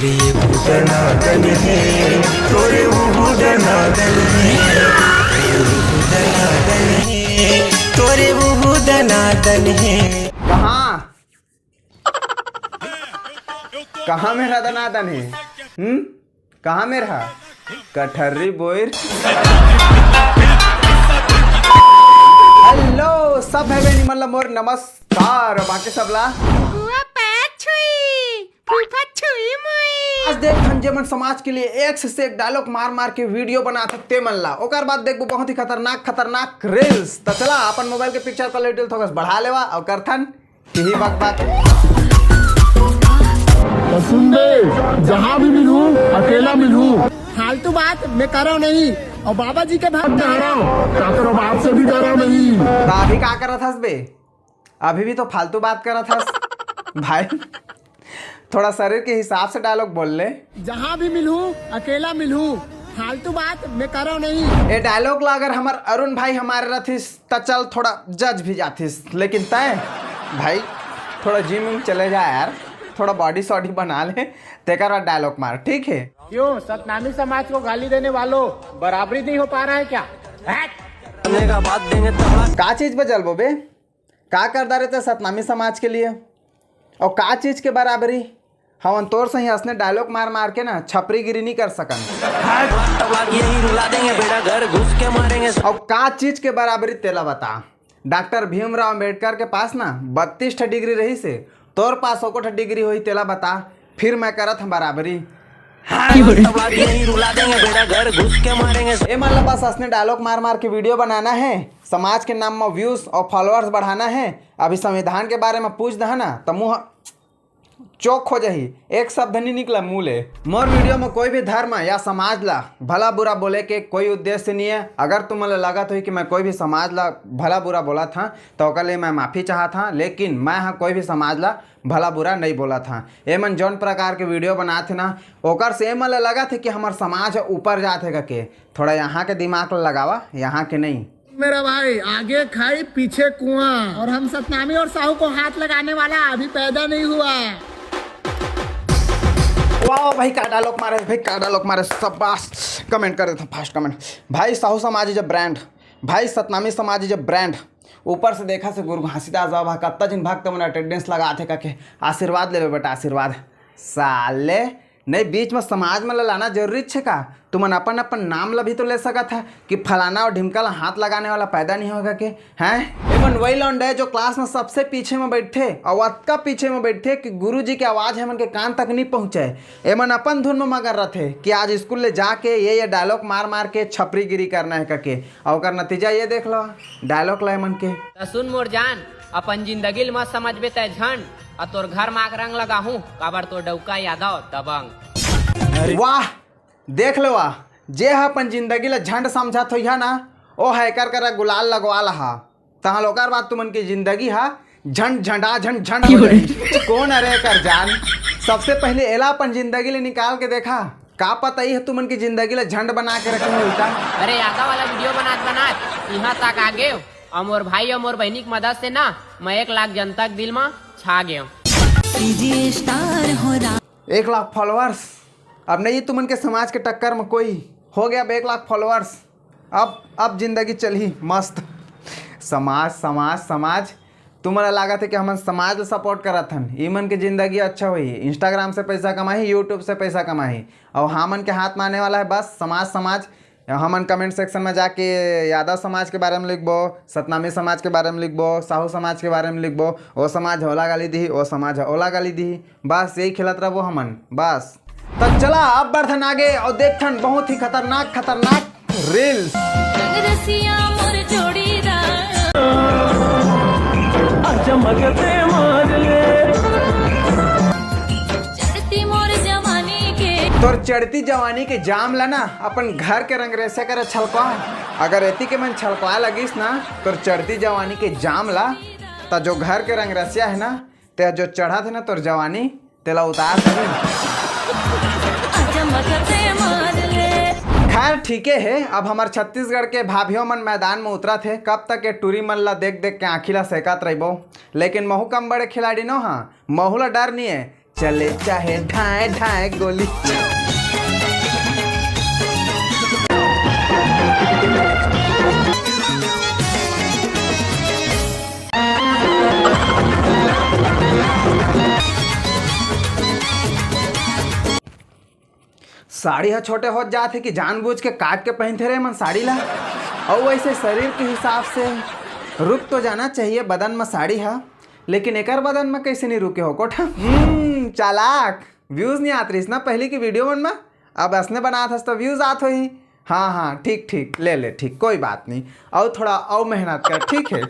तोरे वो दनादन है, तोरे वो दनादन है, तोरे वो दनादन है। कहाँ कहाँ मेरा दनादन है? कहाँ मेरा कठर्री बोर? हेलो सब है बेनी मतलब मोर नमस्कार बाकी सबला आज देख खंजे मन समाज के लिए एक से एक डायलॉग मार मार के वीडियो बना सकते मन ला ओकर बाद देखबो बहुत ही खतरनाक रील्स। तो चला अपन मोबाइल के पिक्चर क्वालिटी थोड़ा बढ़ा लेवा और करथन यही बक सुन बे, जहाँ भी मिलूं अकेला मिलूं। फालतू बात मैं कर रहा नहीं और बाबा जी के भाग जा रहा हूँ, क्या करो बाप से भी डर रहा नहीं। तो अभी क्या कर रहा था बे? अभी भी तो फालतू बात कर रहा था भाई। थोड़ा शरीर के हिसाब से डायलॉग बोल ले। जहाँ भी मिलूं अकेला मिलूं, फालतू बात मैं कर रहा नहीं। ये डायलॉग ला अगर हमार अरुण भाई हमारे रथिस तो चल थोड़ा जज भी जाथिस, लेकिन तय भाई थोड़ा जिम चले जा यार, थोड़ा बॉडी सॉडी बना ले तेकर डायलॉग मार, ठीक है? क्यों सतनामी समाज को गाली देने वालों बराबरी नहीं हो पा रहा है क्या? का चीज पे चल बे? का करदा रहते सतनामी समाज के लिए और का चीज के बराबरी? हम तोर से ही हंसने डायलॉग मार मार के ना छपरी गिरी नहीं कर सकन। और का चीज के बराबरी तेला बता। डॉक्टर भीमराव अंबेडकर के पास ना 32 डिग्री रही से तोर पास 1 डिग्री हुई तेला बता, फिर मैं करत हम बराबरी। मतलब बस हंसने डायलॉग मार मार के वीडियो बनाना है, समाज के नाम में व्यूज और फॉलोअर्स बढ़ाना है। अभी संविधान के बारे में पूछ दहा ना तो मुँह चौक हो जाही, एक शब्द नहीं निकला मुँह ले। मोर वीडियो में कोई भी धर्म या समाज ला भला बुरा बोले के कोई उद्देश्य नहीं है। अगर तुम लगा तो कि मैं कोई भी समाज ला भला बुरा बोला था तो ओकर लिए मैं माफ़ी चाहा था, लेकिन मैं हाँ कोई भी समाज ला भला बुरा नहीं बोला था। एमन जौन प्रकार के वीडियो बना थे ना ओकर से एमन लगा थे कि हमार समाज ऊपर जाते करके। थोड़ा यहाँ के दिमाग लगावा, यहाँ के नहीं। मेरा भाई आगे खाई पीछे कुआं, और हम सतनामी और साहू को हाथ लगाने वाला अभी पैदा नहीं हुआ। वाह भाई का डायलॉग मारे, भाई का डायलॉग मारे, सब बास कमेंट कर देता फास्ट कमेंट। भाई साहू समाज जब ब्रांड, भाई सतनामी समाज जब ब्रांड, ऊपर से देखा से गुरु घासीदास बाबा कत्ता जिन भक्त मन अटेंडेंस लगा थे करके आशीर्वाद ले लो बेटा आशीर्वाद। साले नहीं बीच में समाज में लाना जरूरी छे का? तुमन अपन अपन नाम ला भी तो ले सका था कि फलाना और ढिमका ला हाथ लगाने वाला पैदा नहीं होगा के हैं? एमन वही लौंडे है जो क्लास में सबसे पीछे में बैठे और अतका पीछे में बैठे कि गुरुजी की आवाज़ हमन के कान तक नहीं पहुँचे। एमन अपन धुन में मगर रहे थे कि आज स्कूल ले जाके ये डायलॉग मार मार के छपरी गिरी करना है करके, और ओकर नतीजा ये देख लो डायलॉग ला एमन के। सुन मोर जान, अपन जिंदगी मत समझबे तय झंड और तोर घर माग रंग लगा हूँ काबर तो डौका यादव दबंग। वाह देख लो वाह, जे अपन जिंदगी ला झंड समझत हो ना ओ हैकर कर गुलाल लगवा लहा तहाँ लोकर बात तुमन की जिंदगी हा झंड झंडा झंड झंड हो जाई। कौन अरे कर जान, सबसे पहले एला अपन जिंदगी ले निकाल के देखा, का पता ही है तुमन की जिंदगी ला झंड बना के रखे होता। अरे यादव वाला वीडियो बनात यहाँ तक आ गए और मोर भाई और मोर बहनी की मदद से ना मैं 1 लाख जनता के दिल में छा गया। 1 लाख फॉलोअर्स, अब नहीं तुमन के समाज के टक्कर में कोई हो गया 1 लाख फॉलोअर्स। अब जिंदगी चली मस्त। समाज समाज समाज तुम्हारा लगा था कि हम समाज सपोर्ट करत हन, ईमन की जिंदगी अच्छा हुई, इंस्टाग्राम से पैसा कमाई, यूट्यूब से पैसा कमाई, और हमन के हाथ में आने वाला है बस समाज समाज। हमन कमेंट सेक्शन में जाके यादव समाज के बारे में लिखबो, सतनामी समाज के बारे में लिखबो, साहू समाज के बारे में लिखबो, वो समाज ओला गाली दी, वो समाज ओला गाली दी, बस यही खिलत रहो हमन बस। तो चला अब बढ़न आगे और देखन बहुत ही खतरनाक रील्स। तोर चढ़ती जवानी के जाम ला ना अपन घर के रंग रेसे करे छलकवा। अगर एती के मन छलकवा लगिस ना तोर चढ़ती जवानी के जाम ला तो जो घर के रंग रसिया है ना ते जो चढ़ा थे ना तोर जवानी तेला उतार दे। खैर ठीक है, अब हमार छत्तीसगढ़ के भाभियों मन मैदान में उतरा थे, कब तक ये टूरी मन ला देख देख के आँखी ला सेकत रहिबो। लेकिन महू कम बड़े खिलाड़ी नो हाँ, महू ला डर नहीं है, चले चाहे ढाए ढाए गोली। साड़ी हा छोटे हो जाते कि जानबूझ के काट के पहनते रहे मन साड़ी ला। और वैसे शरीर के हिसाब से रुक तो जाना चाहिए बदन में साड़ी हा, लेकिन एकर बदन में कैसे नहीं रुके हो कोठा। चालाक, व्यूज नहीं आत रही ना पहले की वीडियो मन में, अब असने बना था तो व्यूज आत हो ही। हाँ हाँ ठीक ठीक, ले ले ठीक, कोई बात नहीं, और थोड़ा और मेहनत कर, ठीक है।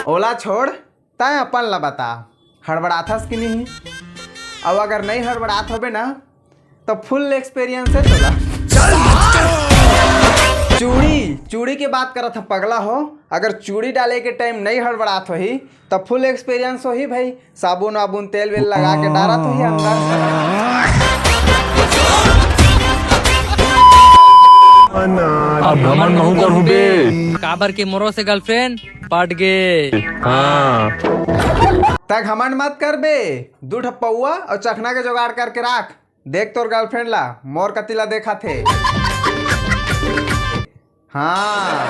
ओला छोड़, तय अपन ला बता, हड़बड़ाथस कि नहीं? अब अगर नहीं हड़बड़ात होबे ना तो फुल एक्सपीरियंस है तोला। चूड़ी की बात करत था पगला हो, अगर चूड़ी डाले के टाइम नहीं हड़बड़ात हो ही तो फुल एक्सपीरियंस हो ही भाई। साबुन वाबुन तेल वेल लगा के डारत हो ही अंदर। अब घमंड नहीं करूं बे। काबर के मोरो से गर्लफ्रेंड पट गए। हाँ तक घमंड मत कर बे, दू ठप्पा और चखना के जुगाड़ करके रख। देख तोर गर्लफ्रेंड ला मोर कतीला देखा थे। हाँ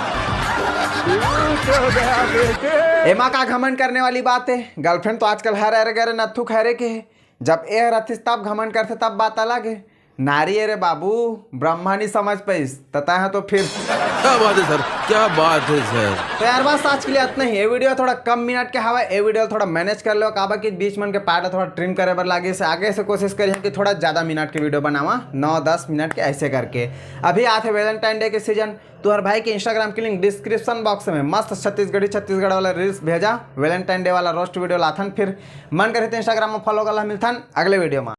एमा का घमंड करने वाली बात है, गर्लफ्रेंड तो आजकल हर अरे गरे नथु खैरे के है। जब ए रथिस तब घमंड करते तब बात अलग है। नारी अरे बाबू ब्रह्मा नहीं समझ पाइस तता है तो फिर क्या बात है सर, क्या बात है सर। तो यार बस आज के लिए इतना ही। ये वीडियो थोड़ा कम मिनट के हवा, ये वीडियो थोड़ा मैनेज कर लो काबा की बीच मन के पार्ट थोड़ा ट्रिम करे बर लागे से आगे से कोशिश करिए कि थोड़ा ज़्यादा मिनट के वीडियो बनावा, 9-10 मिनट के ऐसे करके। अभी आते वैलेंटाइन डे के सीजन, तुहर भाई के इंस्टाग्राम की लिंक डिस्क्रिप्शन बॉक्स में मस्त छत्तीसगढ़ वाला रील्स भेजा, वैलेंटाइन डे वाला रोस्ट वीडियो लाथन। फिर मन करे तो इंस्टाग्राम में फॉलो कर मिलथन अगले वीडियो में।